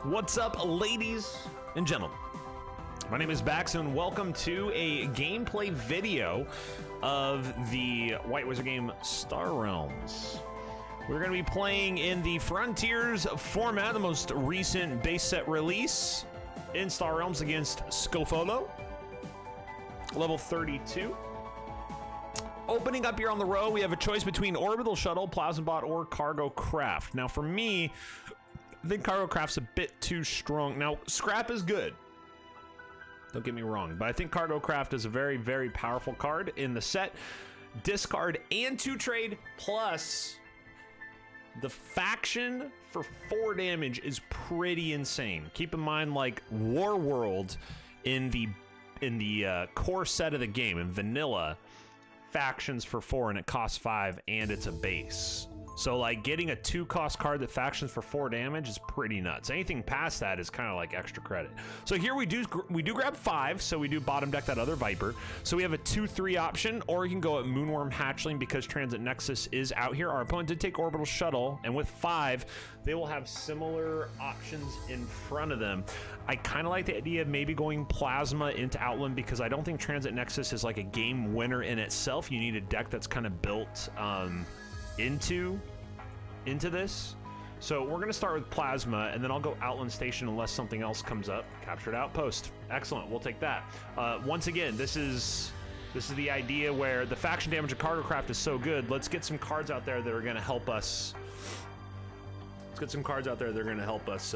What's up, ladies and gentlemen? My name is baX, and welcome to a gameplay video of the White Wizard game Star Realms. We're going to be playing in the Frontiers format, the most recent base set release in Star Realms against Skofolo, level 32. Opening up here on the row, we have a choice between Orbital Shuttle, Plasma Bot, or Cargo Craft. Now, for me, I think Cargo Craft's a bit too strong. Now, Scrap is good. Don't get me wrong, but I think Cargo Craft is a very, very powerful card in the set. Discard and 2 trade, plus the faction for 4 damage is pretty insane. Keep in mind, like, War World in the core set of the game, in vanilla, factions for 4 and it costs 5 and it's a base. So, like, getting a 2-cost card that factions for 4 damage is pretty nuts. Anything past that is kind of like extra credit. So here we do grab 5, so we do bottom deck that other Viper. So we have a 2-3 option, or you can go at Moonworm Hatchling because Transit Nexus is out here. Our opponent did take Orbital Shuttle, and with 5, they will have similar options in front of them. I kind of like the idea of maybe going Plasma into Outland because I don't think Transit Nexus is like a game winner in itself. You need a deck that's kind of built into this. So we're going to start with Plasma, and then I'll go Outland Station unless something else comes up. Captured Outpost. Excellent. We'll take that. Once again, this is the idea where the faction damage of Cargo Craft is so good. Let's get some cards out there that are going to help us. Let's get some cards out there that are going to help us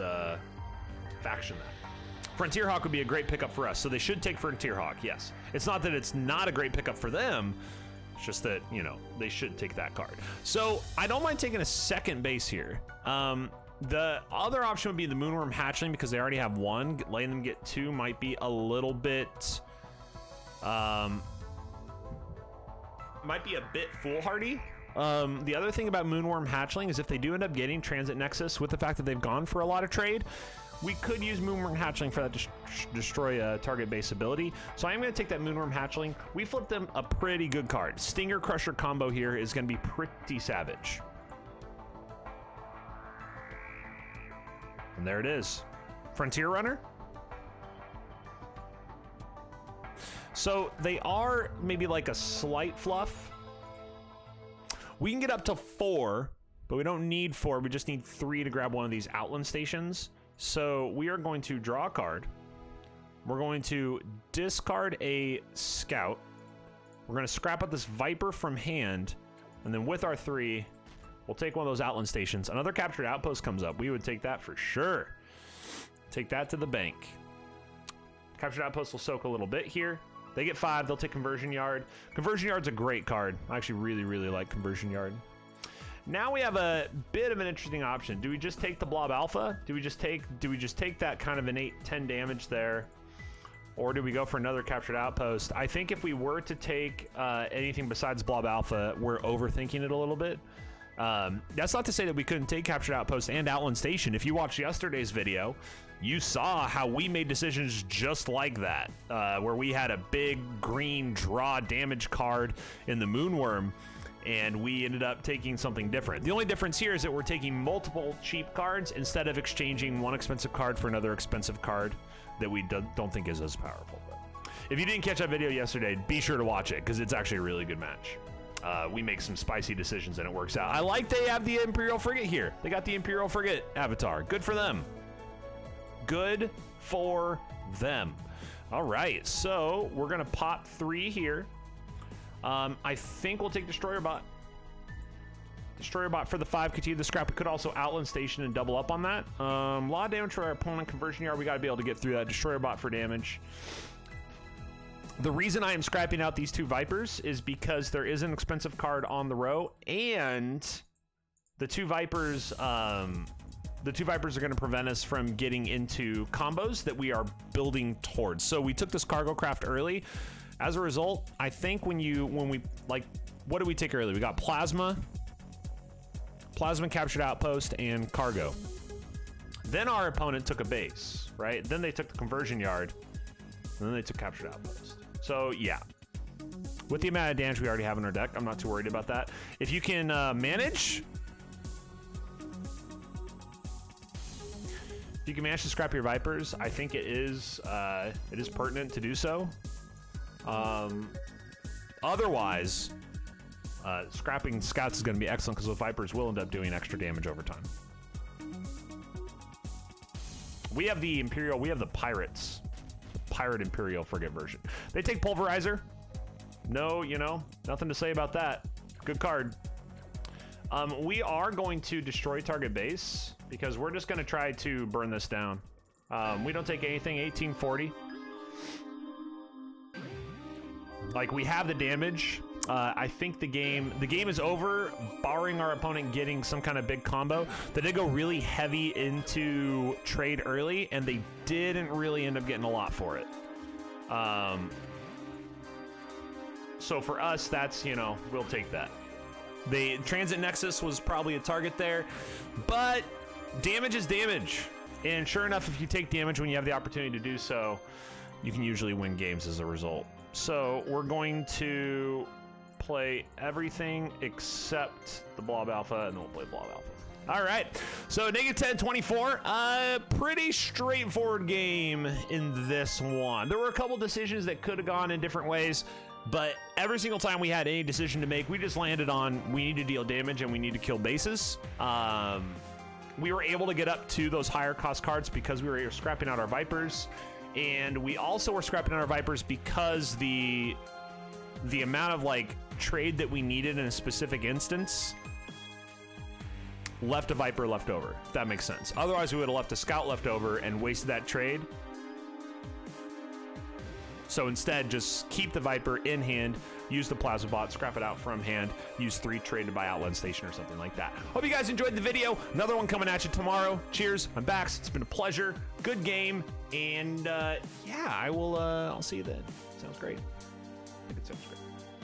faction that. Frontier Hawk would be a great pickup for us, so they should take Frontier Hawk, yes. It's not that it's not a great pickup for them. It's just that, you know, they should take that card. So I don't mind taking a second base here. The other option would be the Moonworm Hatchling because they already have 1. Letting them get 2 might be a little bit, might be a bit foolhardy. The other thing about Moonworm Hatchling is if they do end up getting Transit Nexus, with the fact that they've gone for a lot of trade, we could use Moonworm Hatchling for that destroy target base ability. So I am going to take that Moonworm Hatchling. We flipped them a pretty good card. Stinger Crusher combo here is going to be pretty savage. And there it is. Frontier Runner. So they are maybe like a slight fluff. We can get up to 4, but we don't need 4. We just need 3 to grab one of these Outland Stations. So we are going to draw a card. We're going to discard a Scout. We're going to scrap out this Viper from hand. And then with our 3, we'll take one of those Outland Stations. Another Captured Outpost comes up. We would take that for sure. Take that to the bank. Captured Outpost will soak a little bit here. They get 5. They'll take Conversion Yard. Conversion Yard's a great card. I actually really, really like Conversion Yard. Now we have a bit of an interesting option. Do we just take the Blob Alpha? Do we just take that kind of an 8-10 damage there? Or do we go for another Captured Outpost? I think if we were to take anything besides Blob Alpha, we're overthinking it a little bit. That's not to say that we couldn't take Captured Outpost and Outland Station. If you watched yesterday's video, you saw how we made decisions just like that, where we had a big green draw damage card in the Moonworm, and we ended up taking something different. The only difference here is that we're taking multiple cheap cards instead of exchanging one expensive card for another expensive card that we don't think is as powerful. But if you didn't catch that video yesterday, be sure to watch it because it's actually a really good match. We make some spicy decisions and it works out. I like they have the Imperial Frigate here. They got the Imperial Frigate avatar. Good for them. Good for them. All right, so we're gonna pop 3 here. I think we'll take Destroyer Bot. Destroyer Bot for the 5, continue the scrap. We could also Outland Station and double up on that. A lot of damage for our opponent. Conversion Yard, we gotta be able to get through that. Destroyer Bot for damage. The reason I am scrapping out these 2 Vipers is because there is an expensive card on the row, and the 2 Vipers, are going to prevent us from getting into combos that we are building towards. So we took this Cargo Craft early. As a result, I think when we like, what did we take early? We got Plasma, Captured Outpost, and Cargo. Then our opponent took a base, right? Then they took the Conversion Yard, and then they took Captured Outpost. So yeah, with the amount of damage we already have in our deck, I'm not too worried about that. If you can manage you can manage to scrap your Vipers, I think it is pertinent to do so. Otherwise, scrapping Scouts is going to be excellent because the Vipers will end up doing extra damage over time. We have the Imperial, we have the Pirates. Pirate Imperial frigate version. They take Pulverizer. No, you know, nothing to say about that. Good card. We are going to destroy target base because we're just going to try to burn this down. We don't take anything. 1840. Like, we have the damage. I think the game is over, barring our opponent getting some kind of big combo. They did go really heavy into trade early, and they didn't really end up getting a lot for it. So for us, that's, you know, we'll take that. The Transit Nexus was probably a target there, but damage is damage. And sure enough, if you take damage when you have the opportunity to do so, you can usually win games as a result. So we're going to play everything except the Blob Alpha, and then we'll play Blob Alpha. All right, so -10-24, pretty straightforward game in this one. There were a couple decisions that could have gone in different ways, but every single time we had any decision to make, we just landed on we need to deal damage and we need to kill bases. We were able to get up to those higher cost cards because we were scrapping out our Vipers, and we also were scrapping out our Vipers because the amount of like trade that we needed in a specific instance left a Viper left over, if that makes sense. Otherwise, we would have left a Scout left over and wasted that trade. So instead, just keep the Viper in hand, use the Plasma Bot, scrap it out from hand, use 3 trade to buy Outland Station or something like that. Hope you guys enjoyed the video. Another one coming at you tomorrow. Cheers, I'm baX. It's been a pleasure. Good game. And yeah, I'll see you then. Sounds great. I think it sounds great.